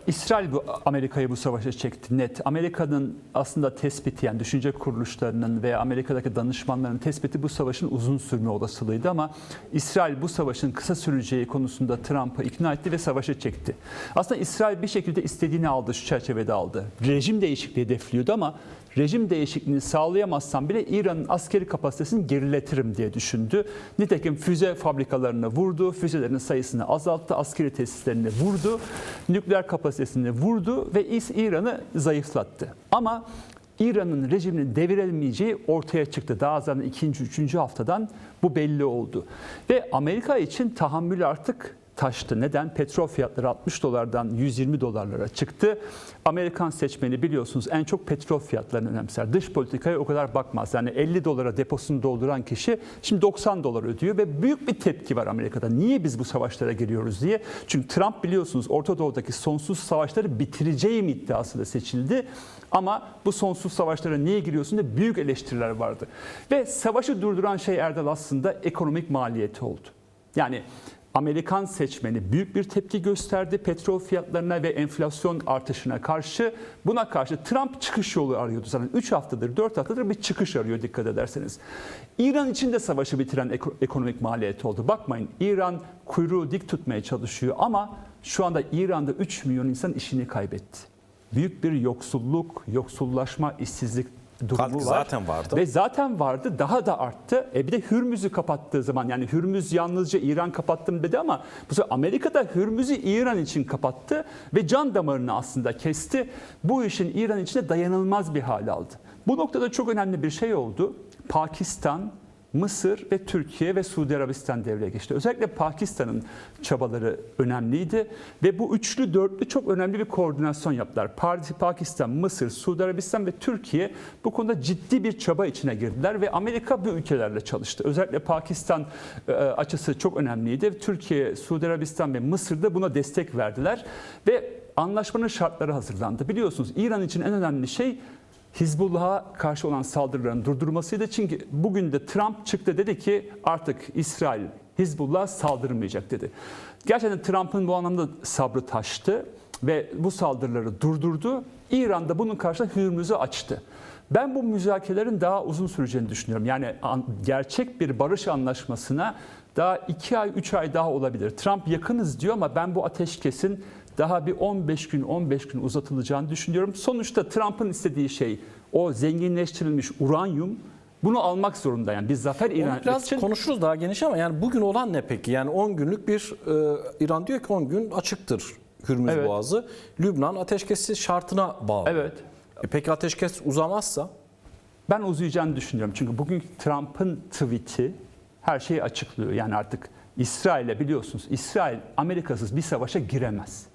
İsrail Amerika'yı bu savaşa çekti net. Amerika'nın aslında tespiti, yani düşünce kuruluşlarının ve Amerika'daki danışmanların tespiti bu savaşın uzun sürme olasılığıydı ama İsrail bu savaşın kısa süreceği konusunda Trump'ı ikna etti ve savaşa çekti. Aslında İsrail bir şekilde istediğini aldı, şu çerçevede aldı. Rejim değişikliği hedefliyordu ama rejim değişikliğini sağlayamazsam bile İran'ın askeri kapasitesini geriletirim diye düşündü. Nitekim füze fabrikalarına vurdu, füzelerin sayısını azalttı, askeri tesislerini vurdu, nükleer kapasitesini vurdu ve İran'ı zayıflattı. Ama İran'ın rejiminin devirilmeyeceği ortaya çıktı. Daha zaten 2. 3. haftadan bu belli oldu. Ve Amerika için tahammül artık taştı. Neden? Petrol fiyatları 60 dolardan 120 dolarlara çıktı. Amerikan seçmeni biliyorsunuz en çok petrol fiyatlarını önemser. Dış politikaya o kadar bakmaz. Yani 50 dolara deposunu dolduran kişi şimdi 90 dolar ödüyor ve büyük bir tepki var Amerika'da. Niye biz bu savaşlara giriyoruz diye. Çünkü Trump biliyorsunuz Orta Doğu'daki sonsuz savaşları bitireceğim iddiasıyla seçildi. Ama bu sonsuz savaşlara niye giriyorsun diye büyük eleştiriler vardı. Ve savaşı durduran şey Erdal aslında ekonomik maliyeti oldu. Yani Amerikan seçmeni büyük bir tepki gösterdi petrol fiyatlarına ve enflasyon artışına karşı. Buna karşı Trump çıkış yolu arıyordu. Zaten 3 haftadır, 4 haftadır bir çıkış arıyor dikkat ederseniz. İran için de savaşı bitiren ekonomik maliyeti oldu. Bakmayın, İran kuyruğu dik tutmaya çalışıyor ama şu anda İran'da 3 milyon insan işini kaybetti. Büyük bir yoksulluk, yoksullaşma, işsizlik durumu var. Zaten vardı. Ve zaten vardı, daha da arttı. Bir de Hürmüz'ü kapattığı zaman, yani Hürmüz yalnızca İran kapattım dedi ama bu sefer Amerika da Hürmüz'ü İran için kapattı ve can damarını aslında kesti. Bu işin İran içinde dayanılmaz bir hal aldı. Bu noktada çok önemli bir şey oldu. Pakistan, Mısır ve Türkiye ve Suudi Arabistan devreye geçti. Özellikle Pakistan'ın çabaları önemliydi ve bu üçlü dörtlü çok önemli bir koordinasyon yaptılar. Pakistan, Mısır, Suudi Arabistan ve Türkiye bu konuda ciddi bir çaba içine girdiler ve Amerika bu ülkelerle çalıştı. Özellikle Pakistan açısı çok önemliydi. Türkiye, Suudi Arabistan ve Mısır da buna destek verdiler ve anlaşmanın şartları hazırlandı. Biliyorsunuz İran için en önemli şey Hizbullah'a karşı olan saldırıların durdurmasıydı. Çünkü bugün de Trump çıktı dedi ki artık İsrail Hizbullah'a saldırmayacak dedi. Gerçekten Trump'ın bu anlamda sabrı taştı ve bu saldırıları durdurdu. İran da bunun karşısında Hürmüz'ü açtı. Ben bu müzakerelerin daha uzun süreceğini düşünüyorum. Yani gerçek bir barış anlaşmasına daha 2 ay 3 ay daha olabilir. Trump yakınız diyor ama ben bu ateşkesin daha bir 15 gün uzatılacağını düşünüyorum. Sonuçta Trump'ın istediği şey o zenginleştirilmiş uranyum. Bunu almak zorunda, yani bir zafer ilan etmek biraz için. konuşuruz daha geniş ama yani bugün olan ne peki? Yani 10 günlük bir İran diyor ki 10 gün açıktır Hürmüz Evet. Boğazı. Lübnan ateşkesi şartına bağlı. Evet. Peki ateşkes uzamazsa? Ben uzayacağını düşünüyorum. Çünkü bugün Trump'ın tweet'i her şeyi açıklıyor. Yani artık İsrail'e, biliyorsunuz İsrail Amerikasız bir savaşa giremez.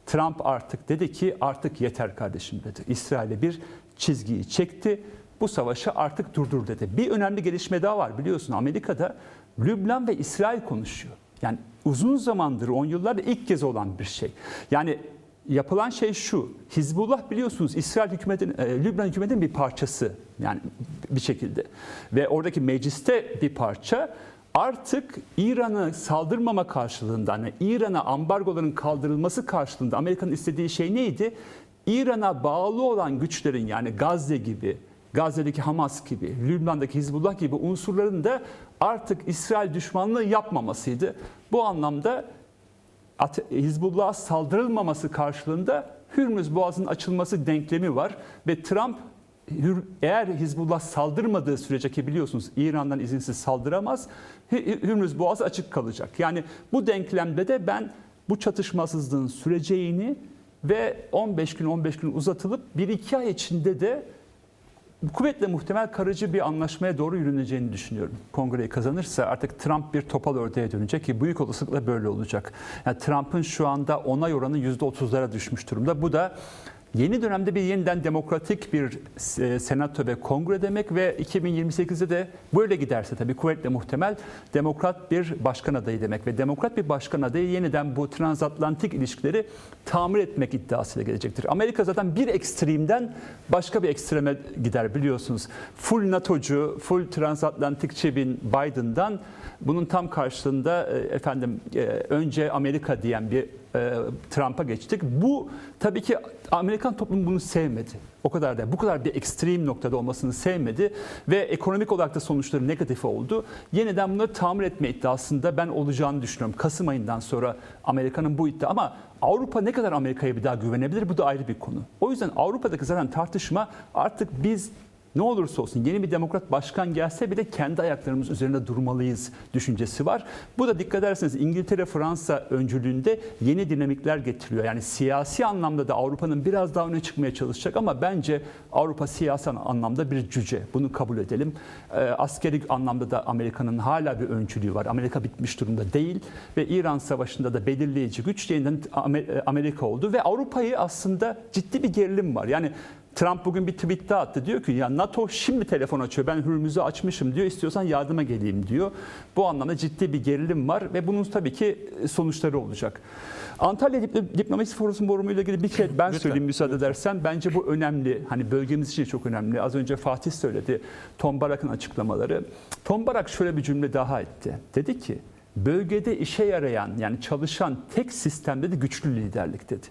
Trump artık dedi ki artık yeter kardeşim dedi. İsrail'e bir çizgiyi çekti. Bu savaşı artık durdur dedi. Bir önemli gelişme daha var biliyorsun. Amerika'da Lübnan ve İsrail konuşuyor. Yani uzun zamandır, 10 yıllarda ilk kez olan bir şey. Yani yapılan şey şu. Hizbullah biliyorsunuz İsrail hükümetinin, Lübnan hükümetinin bir parçası. Yani bir şekilde. Ve oradaki mecliste bir parça. Artık İran'ı saldırmama karşılığında, yani İran'a ambargoların kaldırılması karşılığında Amerika'nın istediği şey neydi? İran'a bağlı olan güçlerin, yani Gazze gibi, Gazze'deki Hamas gibi, Lübnan'daki Hizbullah gibi unsurların da artık İsrail düşmanlığı yapmamasıydı. Bu anlamda Hizbullah'a saldırılmaması karşılığında Hürmüz Boğazı'nın açılması denklemi var ve Trump eğer Hizbullah saldırmadığı sürece, ki biliyorsunuz İran'dan izinsiz saldıramaz, Hürmüz Boğazı açık kalacak. Yani bu denklemde de ben bu çatışmasızlığın süreceğini ve 15 gün uzatılıp 1-2 ay içinde de kuvvetle muhtemel karıcı bir anlaşmaya doğru yürüneceğini düşünüyorum. Kongreyi kazanırsa artık Trump bir topal ördeğe dönecek ki büyük olasılıkla böyle olacak. Yani Trump'ın şu anda onay oranı %30'lara düşmüş durumda. Bu da yeni dönemde bir yeniden demokratik bir senato ve kongre demek ve 2028'de de böyle giderse tabii kuvvetle muhtemel demokrat bir başkan adayı demek ve demokrat bir başkan adayı yeniden bu transatlantik ilişkileri tamir etmek iddiasıyla gelecektir. Amerika zaten bir ekstremden başka bir ekstreme gider biliyorsunuz. Full NATO'cu, full transatlantikçi Biden'dan bunun tam karşılığında önce Amerika diyen bir Trump'a geçtik. Bu tabii ki Amerikan toplumu bunu sevmedi. O kadar da bu kadar bir ekstrem noktada olmasını sevmedi ve ekonomik olarak da sonuçları negatif oldu. Yeniden bunları tamir etme iddiasında ben olacağını düşünüyorum. Kasım ayından sonra Amerika'nın bu iddia, ama Avrupa ne kadar Amerika'ya bir daha güvenebilir, bu da ayrı bir konu. O yüzden Avrupa'daki zaten tartışma artık biz ne olursa olsun yeni bir demokrat başkan gelse bile kendi ayaklarımız üzerinde durmalıyız düşüncesi var. Bu da dikkat ederseniz İngiltere, Fransa öncülüğünde yeni dinamikler getiriyor. Yani siyasi anlamda da Avrupa'nın biraz daha öne çıkmaya çalışacak ama bence Avrupa siyasi anlamda bir cüce. Bunu kabul edelim. Askeri anlamda da Amerika'nın hala bir öncülüğü var. Amerika bitmiş durumda değil ve İran Savaşı'nda da belirleyici güç yeniden Amerika oldu ve Avrupa'yı aslında ciddi bir gerilim var. Yani Trump bugün bir tweet daha attı. Diyor ki ya NATO şimdi telefon açıyor. Ben Hürmüz'ü açmışım diyor. İstiyorsan yardıma geleyim diyor. Bu anlamda ciddi bir gerilim var ve bunun tabii ki sonuçları olacak. Antalya Diplomasi Forumu ile ilgili bir şey ben söyleyeyim müsaade edersen. Bence bu önemli. Hani bölgemiz için çok önemli. Az önce Fatih söyledi. Tom Barak'ın açıklamaları. Tom Barak şöyle bir cümle daha etti. Dedi ki bölgede işe yarayan yani çalışan tek sistemde de güçlü liderlik dedi.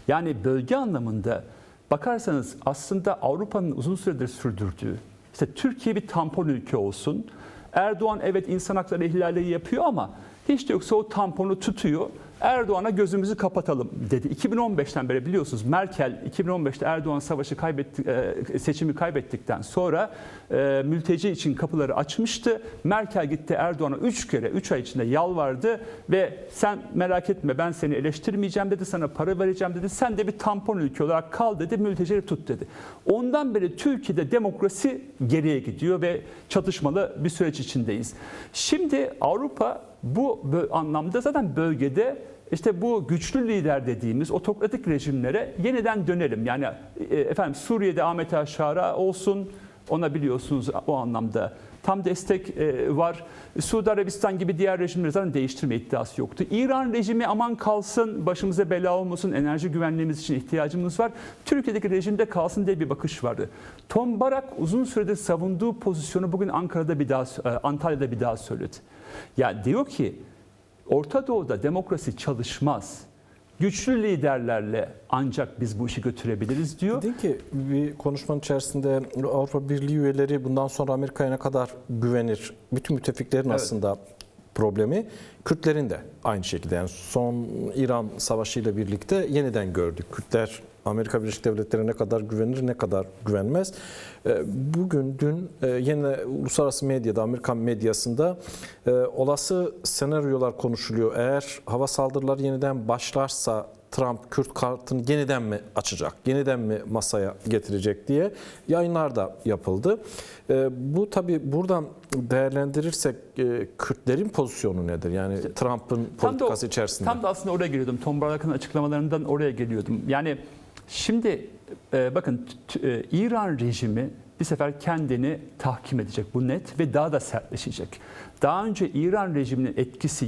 Yani bölge anlamında bakarsanız aslında Avrupa'nın uzun süredir sürdürdüğü, işte Türkiye bir tampon ülke olsun. Erdoğan evet insan hakları ihlalleri yapıyor ama hiç de yoksa o tamponu tutuyor. Erdoğan'a gözümüzü kapatalım dedi. 2015'ten beri biliyorsunuz Merkel 2015'te Erdoğan seçimi kaybettikten sonra mülteci için kapıları açmıştı. Merkel gitti Erdoğan'a 3 ay içinde yalvardı ve sen merak etme ben seni eleştirmeyeceğim dedi, sana para vereceğim dedi. Sen de bir tampon ülke olarak kal dedi, mültecileri tut dedi. Ondan beri Türkiye'de demokrasi geriye gidiyor ve çatışmalı bir süreç içindeyiz. Şimdi Avrupa bu anlamda zaten bölgede işte bu güçlü lider dediğimiz otokratik rejimlere yeniden dönelim. Yani efendim Suriye'de Ahmet Aşara olsun, ona biliyorsunuz o anlamda tam destek var. Suudi Arabistan gibi diğer rejimleri zaten değiştirme iddiası yoktu. İran rejimi aman kalsın, başımıza bela olmasın, enerji güvenliğimiz için ihtiyacımız var. Türkiye'deki rejimde kalsın diye bir bakış vardı. Tom Barak uzun süredir savunduğu pozisyonu bugün Antalya'da bir daha söyledi. Ya diyor ki Orta Doğu'da demokrasi çalışmaz. Güçlü liderlerle ancak biz bu işi götürebiliriz diyor. Dedi ki bir konuşmanın içerisinde Avrupa Birliği üyeleri bundan sonra Amerika'ya ne kadar güvenir? Bütün müttefiklerin evet. Aslında problemi Kürtlerin de aynı şekilde. Yani son İran Savaşı ile birlikte yeniden gördük. Kürtler Amerika Birleşik Devletleri'ne ne kadar güvenir, ne kadar güvenmez. Dün yine uluslararası medyada, Amerikan medyasında olası senaryolar konuşuluyor. Eğer hava saldırıları yeniden başlarsa Trump Kürt kartını yeniden mi açacak, yeniden mi masaya getirecek diye yayınlar da yapıldı. Bu tabii buradan değerlendirirsek Kürtlerin pozisyonu nedir? Yani işte, Trump'ın politikası içerisinde. Tam da aslında oraya geliyordum. Tom Barak'ın açıklamalarından oraya geliyordum. Yani şimdi bakın İran rejimi bir sefer kendini tahkim edecek, bu net ve daha da sertleşecek. Daha önce İran rejiminin etkisi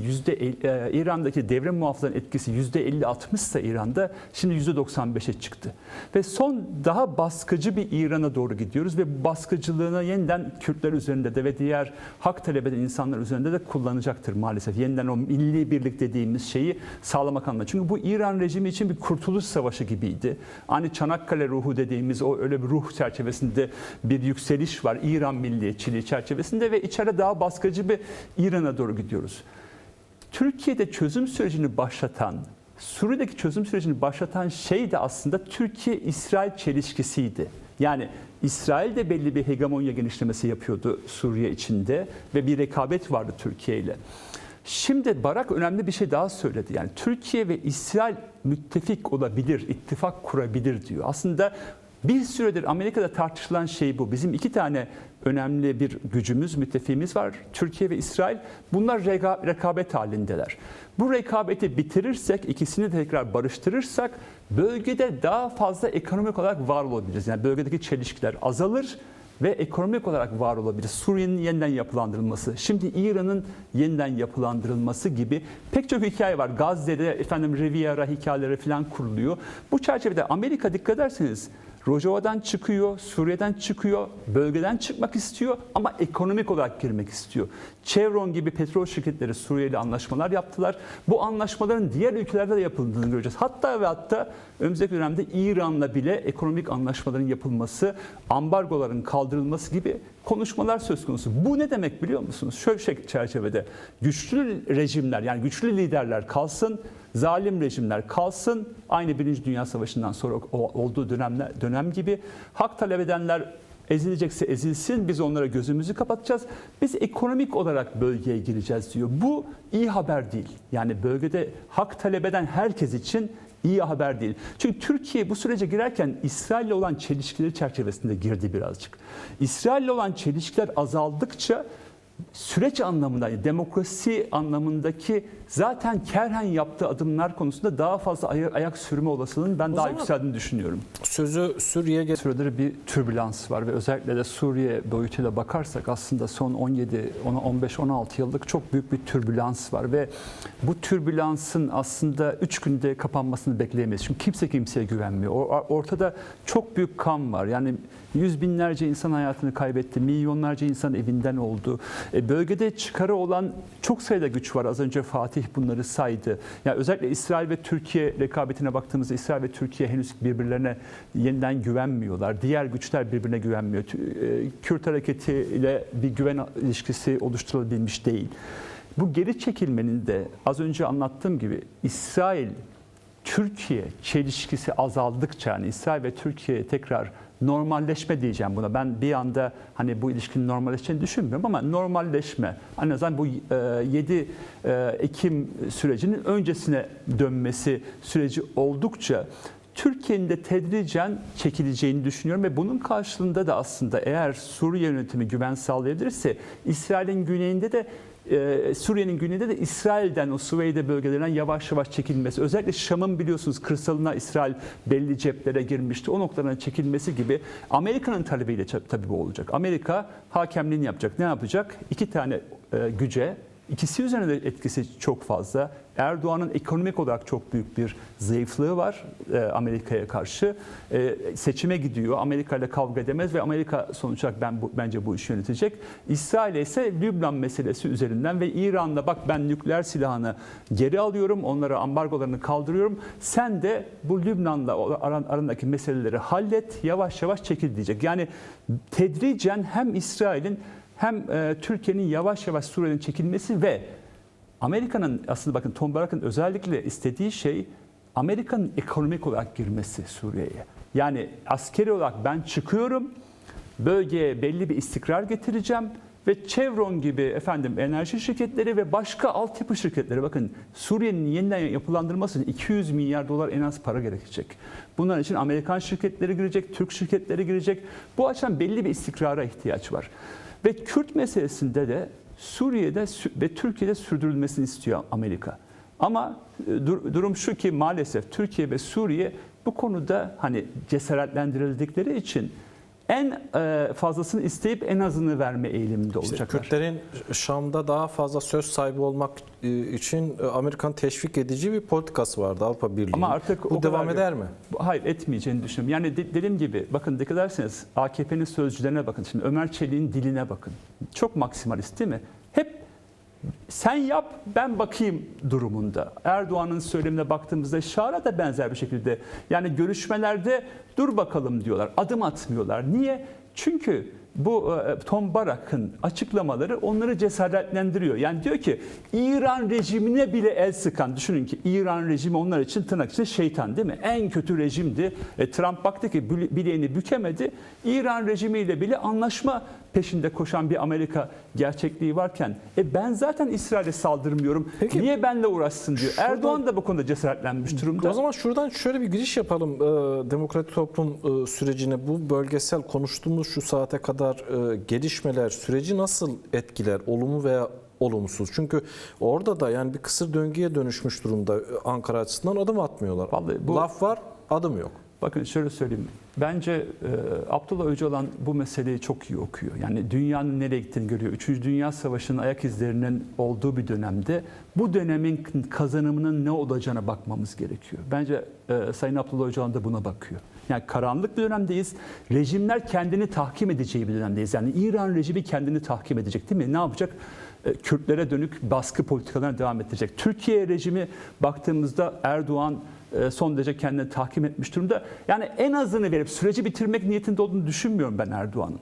İran'daki devrim muhafızların etkisi %50-60 ise İran'da şimdi %95'e çıktı. Ve son daha baskıcı bir İran'a doğru gidiyoruz ve bu baskıcılığını yeniden Kürtler üzerinde de ve diğer hak talep eden insanlar üzerinde de kullanacaktır maalesef. Yeniden o milli birlik dediğimiz şeyi sağlamak anlamında. Çünkü bu İran rejimi için bir kurtuluş savaşı gibiydi. Hani Çanakkale ruhu dediğimiz o öyle bir ruh çerçevesinde bir yükseliş var İran milliyetçiliği çerçevesinde ve içeride daha baskıcı bir İran'a doğru gidiyoruz. Türkiye'de çözüm sürecini başlatan, Suriye'deki çözüm sürecini başlatan şey de aslında Türkiye-İsrail çelişkisiydi. Yani İsrail de belli bir hegemonya genişlemesi yapıyordu Suriye içinde ve bir rekabet vardı Türkiye ile. Şimdi Barak önemli bir şey daha söyledi. Yani Türkiye ve İsrail müttefik olabilir, ittifak kurabilir diyor. Aslında bir süredir Amerika'da tartışılan şey bu. Bizim iki tane önemli bir gücümüz, müttefiğimiz var. Türkiye ve İsrail. Bunlar rekabet halindeler. Bu rekabeti bitirirsek, ikisini tekrar barıştırırsak bölgede daha fazla ekonomik olarak var olabiliriz. Yani bölgedeki çelişkiler azalır ve ekonomik olarak var olabilir. Suriye'nin yeniden yapılandırılması, şimdi İran'ın yeniden yapılandırılması gibi pek çok hikaye var. Gazze'de Riviera hikayeleri falan kuruluyor. Bu çerçevede Amerika dikkat ederseniz Rojava'dan çıkıyor, Suriye'den çıkıyor, bölgeden çıkmak istiyor ama ekonomik olarak girmek istiyor. Chevron gibi petrol şirketleri Suriye ile anlaşmalar yaptılar. Bu anlaşmaların diğer ülkelerde de yapıldığını göreceğiz. Hatta ve hatta önümüzdeki dönemde İran'la bile ekonomik anlaşmaların yapılması, ambargoların kaldırılması gibi konuşmalar söz konusu. Bu ne demek biliyor musunuz? Şöyle bir çerçevede güçlü rejimler, yani güçlü liderler kalsın, zalim rejimler kalsın, aynı Birinci Dünya Savaşı'ndan sonra olduğu dönem gibi hak talep edenler ezilecekse ezilsin, biz onlara gözümüzü kapatacağız. Biz ekonomik olarak bölgeye gireceğiz diyor. Bu iyi haber değil. Yani bölgede hak talep eden herkes için iyi haber değil. Çünkü Türkiye bu sürece girerken İsrail'le olan çelişkileri çerçevesinde girdi birazcık. İsrail'le olan çelişkiler azaldıkça süreç anlamında, yani demokrasi anlamındaki zaten kerhen yaptığı adımlar konusunda daha fazla ayak sürme olasılığının ben daha yükseldiğini düşünüyorum. Sözü Suriye'ye Süredir bir türbülans var ve özellikle de Suriye boyutuyla bakarsak aslında son 15-16 yıllık çok büyük bir türbülans var ve bu türbülansın aslında 3 günde kapanmasını bekleyemeyiz. Çünkü kimse kimseye güvenmiyor. Ortada çok büyük kan var. Yani yüz binlerce insan hayatını kaybetti, milyonlarca insan evinden oldu. Bölgede çıkarı olan çok sayıda güç var. Az önce Fatih bunları saydı. Yani özellikle İsrail ve Türkiye rekabetine baktığımızda İsrail ve Türkiye henüz birbirlerine yeniden güvenmiyorlar. Diğer güçler birbirine güvenmiyor. Kürt hareketiyle bir güven ilişkisi oluşturulabilmiş değil. Bu geri çekilmenin de az önce anlattığım gibi İsrail-Türkiye çelişkisi azaldıkça, yani İsrail ve Türkiye tekrar normalleşme diyeceğim buna. Ben bir anda hani bu ilişkinin normalleşeceğini düşünmüyorum ama normalleşme, en azından bu 7 Ekim sürecinin öncesine dönmesi süreci oldukça Türkiye'nin de tedricen çekileceğini düşünüyorum ve bunun karşılığında da aslında eğer Suriye yönetimi güven sağlayabilirse İsrail'in güneyinde de Suriye'nin güneyinde de İsrail'den o Süveyde bölgelerinden yavaş yavaş çekilmesi, özellikle Şam'ın biliyorsunuz kırsalına İsrail belli ceplere girmişti. O noktadan çekilmesi gibi Amerika'nın talebiyle tabii bu olacak. Amerika hakemliğini yapacak. Ne yapacak? 2 tane güce, İkisi üzerine de etkisi çok fazla. Erdoğan'ın ekonomik olarak çok büyük bir zayıflığı var Amerika'ya karşı. Seçime gidiyor, Amerika ile kavga edemez ve Amerika sonuç olarak bence bu işi yönetecek. İsrail ise Lübnan meselesi üzerinden ve İran'la bak ben nükleer silahını geri alıyorum, onlara ambargolarını kaldırıyorum. Sen de bu Lübnan'la arasındaki meseleleri hallet, yavaş yavaş çekil diyecek. Yani tedricen hem İsrail'in hem Türkiye'nin yavaş yavaş Suriye'nin çekilmesi ve Amerika'nın aslında bakın Tom Barak'ın özellikle istediği şey Amerika'nın ekonomik olarak girmesi Suriye'ye. Yani askeri olarak ben çıkıyorum, bölgeye belli bir istikrar getireceğim ve Chevron gibi enerji şirketleri ve başka altyapı şirketleri, bakın Suriye'nin yeniden yapılandırılması için 200 milyar dolar en az para gerekecek. Bunların için Amerikan şirketleri girecek, Türk şirketleri girecek. Bu açıdan belli bir istikrara ihtiyaç var. Ve Kürt meselesinde de Suriye'de ve Türkiye'de sürdürülmesini istiyor Amerika. Ama durum şu ki maalesef Türkiye ve Suriye bu konuda hani cesaretlendirildikleri için en fazlasını isteyip en azını verme eğiliminde olacaklar. Kürtlerin Şam'da daha fazla söz sahibi olmak için Amerikan teşvik edici bir politikası vardı Avrupa Birliği. Ama artık bu devam eder mi? Hayır, etmeyeceğini düşünüyorum. Yani dediğim gibi bakın dikkat ederseniz AKP'nin sözcülerine bakın. Şimdi Ömer Çelik'in diline bakın. Çok maksimalist değil mi? Hep sen yap ben bakayım durumunda. Erdoğan'ın söylemine baktığımızda Şara da benzer bir şekilde. Yani görüşmelerde dur bakalım diyorlar. Adım atmıyorlar. Niye? Çünkü bu Tom Barak'ın açıklamaları onları cesaretlendiriyor. Yani diyor ki İran rejimine bile el sıkan, düşünün ki İran rejimi onlar için tırnak içinde şeytan değil mi? En kötü rejimdi. Trump baktı ki bileğini bükemedi. İran rejimiyle bile anlaşma peşinde koşan bir Amerika gerçekliği varken ben zaten İsrail'e saldırmıyorum. Peki, niye benimle uğraşsın diyor. Erdoğan da bu konuda cesaretlenmiş durumda. O zaman şuradan şöyle bir giriş yapalım demokratik toplum sürecine. Bu bölgesel konuştuğumuz şu saate kadar gelişmeler süreci nasıl etkiler? Olumlu veya olumsuz. Çünkü orada da yani bir kısır döngüye dönüşmüş durumda Ankara açısından, adım atmıyorlar. Vallahi laf var, adım yok. Bakın şöyle söyleyeyim. Bence Abdullah Öcalan bu meseleyi çok iyi okuyor. Yani dünyanın nereye gittiğini görüyor. Üçüncü Dünya Savaşı'nın ayak izlerinin olduğu bir dönemde bu dönemin kazanımının ne olacağına bakmamız gerekiyor. Bence Sayın Abdullah Öcalan da buna bakıyor. Yani karanlık bir dönemdeyiz. Rejimler kendini tahkim edeceği bir dönemdeyiz. Yani İran rejimi kendini tahkim edecek değil mi? Ne yapacak? Kürtlere dönük baskı politikalarına devam edecek. Türkiye rejimi baktığımızda Erdoğan son derece kendini tahkim etmiş durumda. Yani en azını verip süreci bitirmek niyetinde olduğunu düşünmüyorum ben Erdoğan'ın.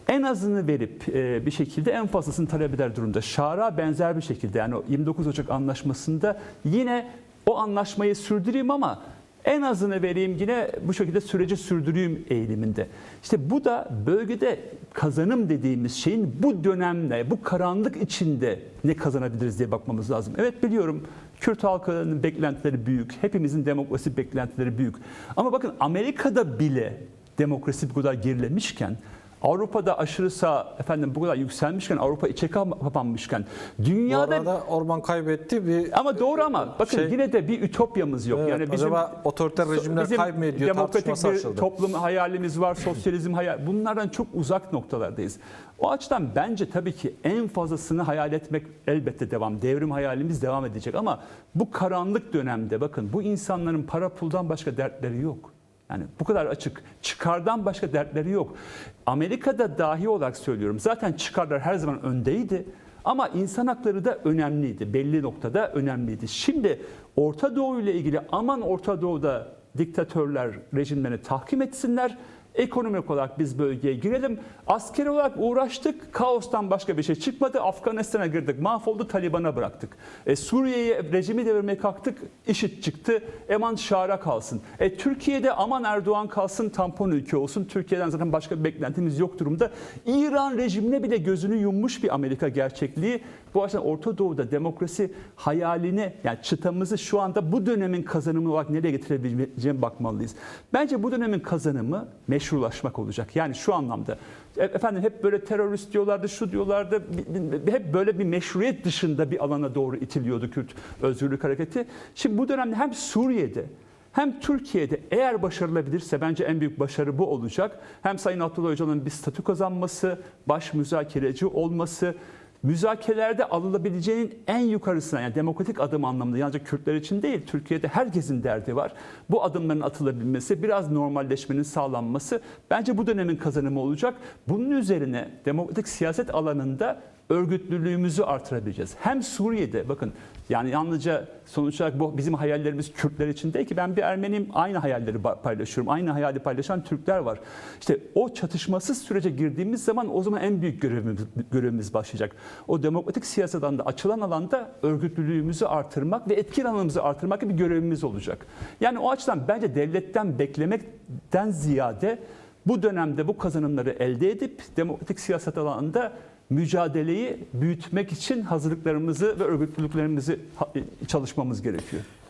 En azını verip bir şekilde en fazlasını talep eder durumda. Şara benzer bir şekilde, yani o 29 Ocak anlaşmasında yine o anlaşmayı sürdüreyim ama en azını vereyim, yine bu şekilde süreci sürdüreyim eğiliminde. İşte bu da bölgede kazanım dediğimiz şeyin bu dönemde, bu karanlık içinde ne kazanabiliriz diye bakmamız lazım. Evet, biliyorum Kürt halkının beklentileri büyük, hepimizin demokrasi beklentileri büyük. Ama bakın Amerika'da bile demokrasi bu kadar gerilemişken, Avrupa'da aşırı sağ bu kadar yükselmişken, Avrupa içe kapanmışken, dünyada... Bu arada Orban kaybetti Ama doğru, ama bakın yine de bir ütopyamız yok. Evet, Yani bizim acaba otoriter rejimler kaybediyor tartışması demokratik bir açıldı. toplum hayalimiz var, sosyalizm hayal. Bunlardan çok uzak noktalardayız. O açıdan bence tabii ki en fazlasını hayal etmek elbette devam. Devrim hayalimiz devam edecek ama bu karanlık dönemde bakın bu insanların para puldan başka dertleri yok. Yani bu kadar açık. Çıkardan başka dertleri yok. Amerika'da dahi olarak söylüyorum. Zaten çıkarlar her zaman öndeydi. Ama insan hakları da önemliydi. Belli noktada önemliydi. Şimdi Orta Doğu ile ilgili aman Orta Doğu'da diktatörler rejimlerini tahkim etsinler. Ekonomik olarak biz bölgeye girelim. Askeri olarak uğraştık. Kaostan başka bir şey çıkmadı. Afganistan'a girdik. Mahvoldu. Taliban'a bıraktık. Suriye'ye rejimi devirmeye kalktık. IŞİD çıktı. Aman Şara kalsın. Türkiye'de aman Erdoğan kalsın, tampon ülke olsun. Türkiye'den zaten başka bir beklentimiz yok durumda. İran rejimine bile gözünü yummuş bir Amerika gerçekliği. Bu açıdan Orta Doğu'da demokrasi hayalini, yani çıtamızı şu anda bu dönemin kazanımı olarak nereye getirebileceğine bakmalıyız. Bence bu dönemin kazanımı meşrulaşmak olacak. Yani şu anlamda hep böyle terörist diyorlardı, şu diyorlardı, hep böyle bir meşruiyet dışında bir alana doğru itiliyordu Kürt Özgürlük Hareketi. Şimdi bu dönemde hem Suriye'de hem Türkiye'de eğer başarılabilirse, bence en büyük başarı bu olacak. Hem Sayın Abdullah Öcalan'ın bir statü kazanması, baş müzakereci olması, müzakerelerde alınabileceğinin en yukarısına, yani demokratik adım anlamında, yalnızca Kürtler için değil, Türkiye'de herkesin derdi var. Bu adımların atılabilmesi, biraz normalleşmenin sağlanması bence bu dönemin kazanımı olacak. Bunun üzerine demokratik siyaset alanında örgütlülüğümüzü artırabileceğiz. Hem Suriye'de bakın, yani yalnızca sonuç olarak bu bizim hayallerimiz Kürtler için değil ki, ben bir Ermeniyim, aynı hayalleri paylaşıyorum. Aynı hayali paylaşan Türkler var. İşte o çatışmasız sürece girdiğimiz zaman o zaman en büyük görevimiz başlayacak. O demokratik siyaset alanında, açılan alanda örgütlülüğümüzü artırmak ve etki alanımızı artırmak gibi bir görevimiz olacak. Yani o açıdan bence devletten beklemekten ziyade bu dönemde bu kazanımları elde edip demokratik siyaset alanında mücadeleyi büyütmek için hazırlıklarımızı ve örgütlülüklerimizi çalışmamız gerekiyor.